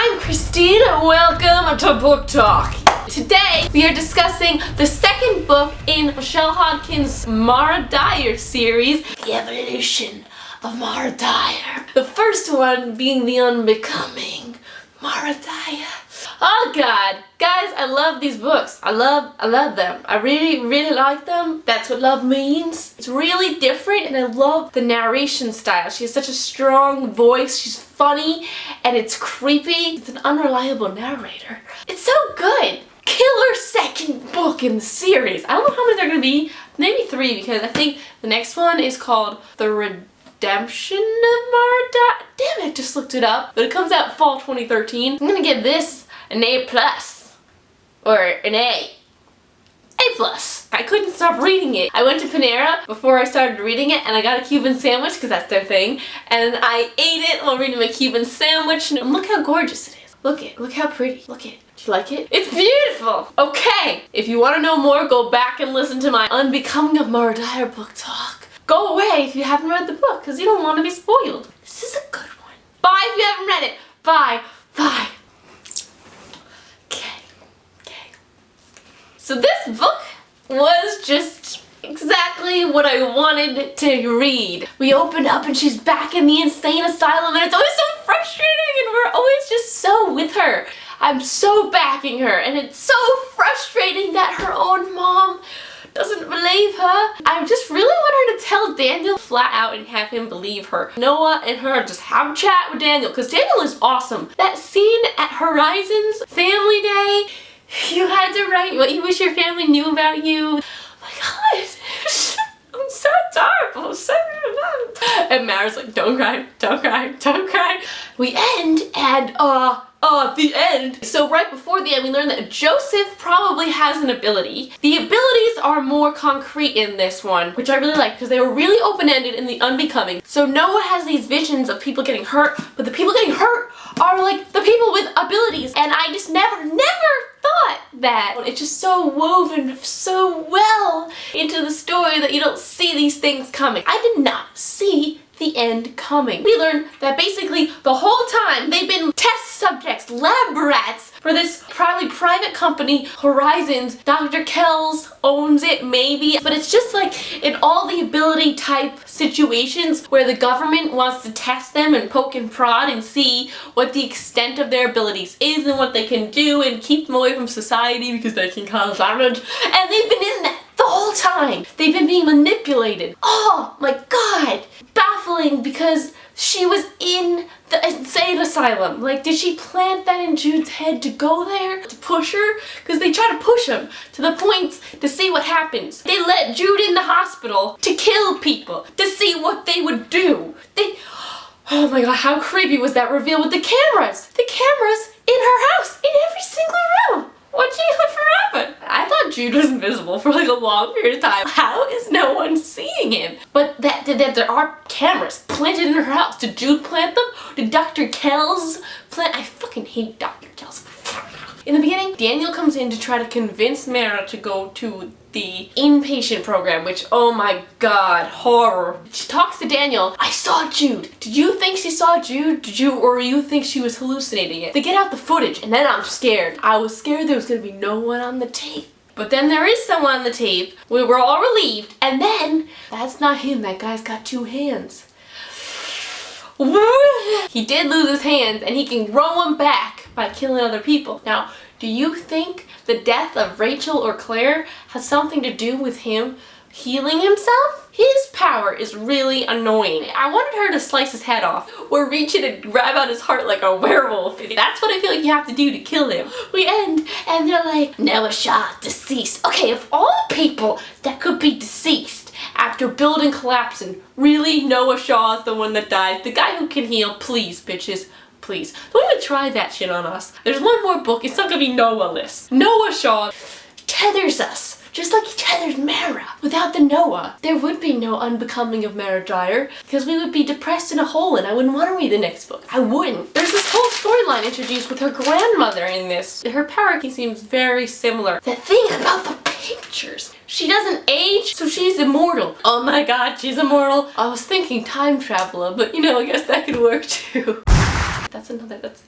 I'm Christine. Welcome to Book Talk. Today we are discussing the second book in Michelle Hodkins' Mara Dyer series, The Evolution of Mara Dyer. The first one being The Unbecoming Mara Dyer. Oh God, guys, I love these books. I love them. I really like them. That's what love means. It's really different, and I love the narration style. She has such a strong voice. She's funny, and it's creepy. It's an unreliable narrator. It's so good. Killer second book in the series. I don't know how many there are gonna be. Maybe 3, because I think the next one is called The Redemption of Mara Dyer. Damn it, I just looked it up. But it comes out fall 2013. I'm gonna give this an A+, or an A+. I couldn't stop reading it. I went to Panera before I started reading it, and I got a Cuban sandwich because that's their thing, and I ate it while reading my Cuban sandwich, and look how gorgeous it is. Look how pretty. Look it. Do you like it? It's beautiful. Okay, if you want to know more, go back and listen to my Unbecoming of Mara Dyer book talk. Go away if you haven't read the book, because you don't want to be spoiled. This is a good one. Bye if you haven't read it. Bye. Bye. So this book was just exactly what I wanted to read. We open up and she's back in the insane asylum, and it's always so frustrating, and we're always just so with her. I'm so backing her, and it's so frustrating that her own mom doesn't believe her. I just really want her to tell Daniel flat out and have him believe her. Noah and her just have a chat with Daniel, because Daniel is awesome. That scene at Horizons Family Day, you had to write what you wish your family knew about you. Oh my God, I'm so adorable. And Mara's like, don't cry, don't cry, don't cry. We end and the end. So right before the end, we learn that Joseph probably has an ability. The abilities are more concrete in this one, which I really like, because they were really open-ended in The Unbecoming. So Noah has these visions of people getting hurt, but the people getting hurt are like the people with abilities, and I just never thought that. It's just so woven so well into the story that you don't see these things coming. I did not see the end coming. We learned that basically the whole time they've been test subjects, lab rats, for this probably private company, Horizons. Dr. Kells owns it, maybe, but it's just like in all the ability type situations where the government wants to test them and poke and prod and see what the extent of their abilities is and what they can do and keep them away from society because they can cause damage. And they've been in that the whole time. They've been being manipulated. Oh my God. Baffling, because she was in the insane asylum. Like, did she plant that in Jude's head to go there? To push her? Because they try to push him to the point to see what happens. They let Jude in the hospital to kill people, to see what they would do. Oh my God, how creepy was that reveal with the cameras? The cameras in her house, in every single room. What'd she live forever? I thought Jude was invisible for like a long period of time. How is no one seeing him? But that there are cameras planted in her house. Did Jude plant them? Did Dr. Kells plant? I fucking hate Dr. Kells. In the beginning, Daniel comes in to try to convince Mara to go to the inpatient program, which, oh my God, horror. She talks to Daniel. I saw Jude. Did you think she saw Jude? Or you think she was hallucinating it? They get out the footage, and then I'm scared. I was scared there was gonna be no one on the tape. But then there is someone on the tape. We were all relieved, and then, that's not him. That guy's got 2 hands. He did lose his hands, and he can grow them back by killing other people. Now, do you think the death of Rachel or Claire has something to do with him healing himself? His power is really annoying. I wanted her to slice his head off or reach in and grab out his heart like a werewolf. That's what I feel like you have to do to kill him. We end and they're like, Noah Shaw, deceased. Okay, of all the people that could be deceased after building collapsing, really Noah Shaw is the one that dies. The guy who can heal, please, bitches. Please, don't even try that shit on us. There's one more book, it's not gonna be Noah-less. Noah Shaw tethers us, just like he tethers Mara. Without the Noah, there would be no Unbecoming of Mara Dyer, because we would be depressed in a hole and I wouldn't want to read the next book. I wouldn't. There's this whole storyline introduced with her grandmother in this. Her power seems very similar. The thing about the pictures, she doesn't age, so she's immortal. Oh my God, she's immortal. I was thinking time traveler, but you know, I guess that could work too. That's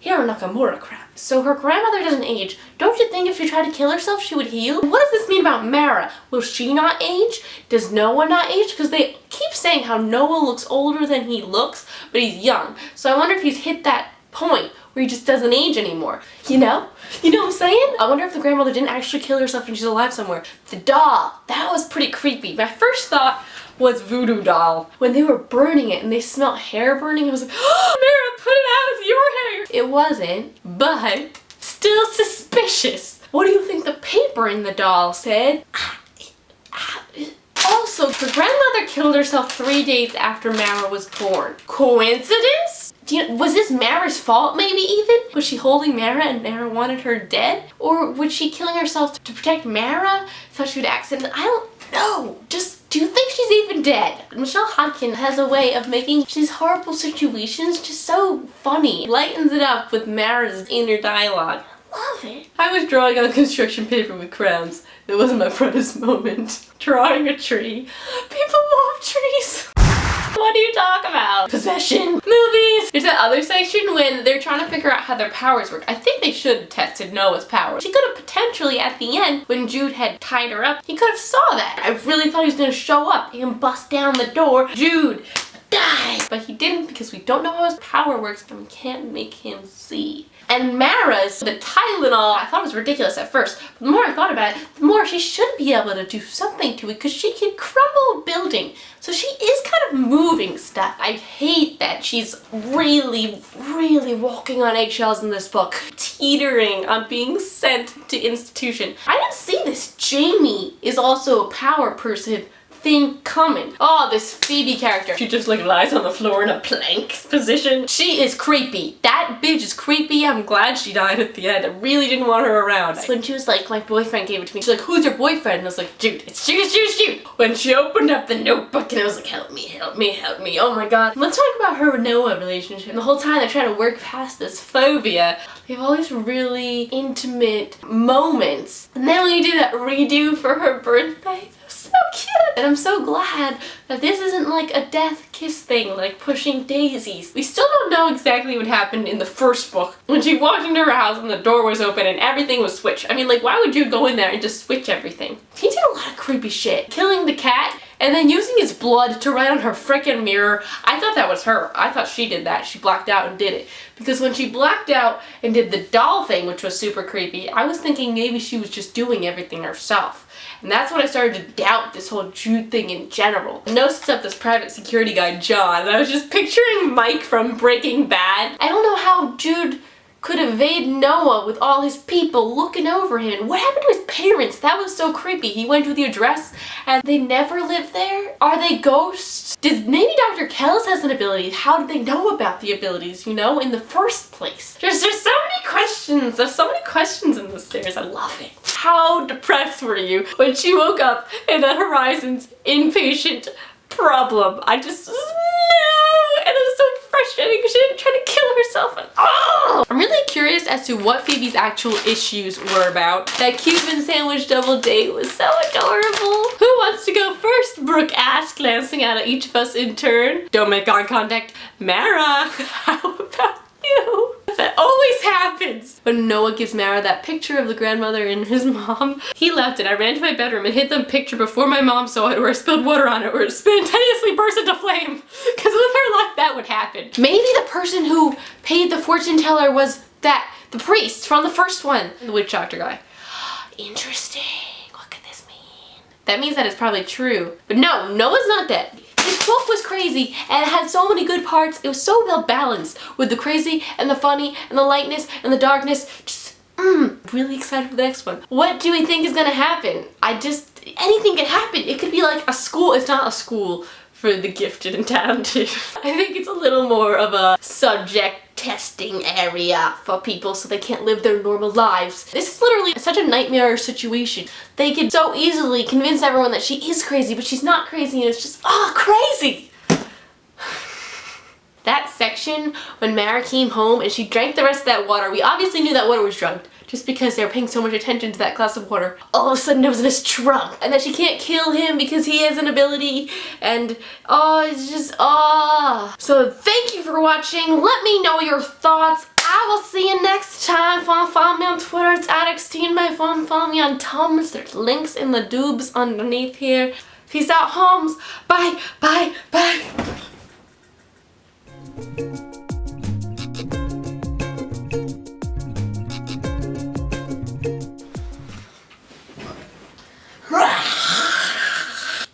Hiro Nakamura crap. So her grandmother doesn't age. Don't you think if she tried to kill herself, she would heal? What does this mean about Mara? Will she not age? Does Noah not age? Because they keep saying how Noah looks older than he looks, but he's young. So I wonder if he's hit that point where he just doesn't age anymore. You know? You know what I'm saying? I wonder if the grandmother didn't actually kill herself and she's alive somewhere. The doll, that was pretty creepy. My first thought was voodoo doll. When they were burning it and they smelled hair burning, I was like, oh, Mara, put it out, it's your hair. It wasn't, but still suspicious. What do you think the paper in the doll said? Also, the grandmother killed herself 3 days after Mara was born. Coincidence? Was this Mara's fault maybe even? Was she holding Mara and Mara wanted her dead? Or was she killing herself to protect Mara? Thought she would accident? I don't know. Just, do you think she's even dead? Michelle Hodkin has a way of making these horrible situations just so funny. Lightens it up with Mara's inner dialogue. Love it. I was drawing on construction paper with crayons. It wasn't my proudest moment. Drawing a tree. People love trees. What do you talk about? Possession. Movies. There's that other section when they're trying to figure out how their powers work. I think they should have tested Noah's powers. She could have potentially at the end, when Jude had tied her up, he could have saw that. I really thought he was going to show up and bust down the door. Jude, die! But he didn't because we don't know how his power works and we can't make him see. And Mara's, the Tylenol, I thought it was ridiculous at first. But the more I thought about it, the more she should be able to do something to it because she can crumble a building. So she is kind of moving stuff. I hate that she's really, really walking on eggshells in this book. Teetering on being sent to institution. I didn't see this. Jamie is also a power person thing coming. Oh, this Phoebe character. She just like lies on the floor in a plank position. She is creepy. That bitch is creepy. I'm glad she died at the end. I really didn't want her around. When she was like, my boyfriend gave it to me. She's like, who's your boyfriend? And I was like, Jude. It's Jude, it's Jude, it's Jude. When she opened up the notebook and I was like, help me, help me, help me. Oh my god. Let's talk about her and Noah relationship. And the whole time they're trying to work past this phobia. They have all these really intimate moments. And then when you do that redo for her birthday, so cute! And I'm so glad that this isn't like a death kiss thing, like pushing daisies. We still don't know exactly what happened in the first book when she walked into her house and the door was open and everything was switched. I mean, like, why would you go in there and just switch everything? He did a lot of creepy shit. Killing the cat and then using his blood to write on her frickin' mirror. I thought that was her. I thought she did that. She blacked out and did it. Because when she blacked out and did the doll thing, which was super creepy, I was thinking maybe she was just doing everything herself. And that's when I started to doubt this whole Jude thing in general. Noah sets up this private security guy, John, and I was just picturing Mike from Breaking Bad. I don't know how Jude could evade Noah with all his people looking over him. What happened to his parents? That was so creepy. He went to the address and they never lived there? Are they ghosts? Maybe Dr. Kellis has an ability. How did they know about the abilities, you know, in the first place? There's so many questions. There's so many questions in this series. I love it. How depressed were you when she woke up in the Horizon's inpatient problem? I just, no! And it was so frustrating because she didn't try to kill herself. And, oh! I'm really curious as to what Phoebe's actual issues were about. That Cuban sandwich double date was so adorable. Who wants to go first? Brooke asked, glancing out at each of us in turn. Don't make eye contact. Mara, how about you? That always happens. When Noah gives Mara that picture of the grandmother and his mom, he left it. I ran to my bedroom and hid the picture before my mom saw it, or I spilled water on it, or it spontaneously burst into flame. Because with her luck, that would happen. Maybe the person who paid the fortune teller was the priest from the first one. The witch doctor guy. Interesting. What could this mean? That means that it's probably true. But no, Noah's not dead. This book was crazy and it had so many good parts. It was so well balanced with the crazy and the funny and the lightness and the darkness. Just, really excited for the next one. What do we think is gonna happen? Anything can happen. It could be like a school. It's not a school for the gifted and talented. I think it's a little more of a subject testing area for people so they can't live their normal lives. This is literally such a nightmare situation. They could so easily convince everyone that she is crazy, but she's not crazy and it's just, crazy! That section when Mara came home and she drank the rest of that water, we obviously knew that water was drugged. just because they're paying so much attention to that glass of water. All of a sudden it was in his trunk, and that she can't kill him because he has an ability, and oh, it's just, oh. So thank you for watching. Let me know your thoughts. I will see you next time. Follow me on Twitter, it's @XTeenByFun. Follow me on Tums, there's links in the doobs underneath here. Peace out, homes. Bye, bye, bye.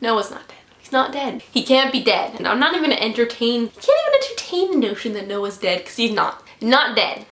Noah's not dead. He's not dead. He can't be dead. And I'm not even gonna entertain, you can't even entertain the notion that Noah's dead, because he's not. Not dead.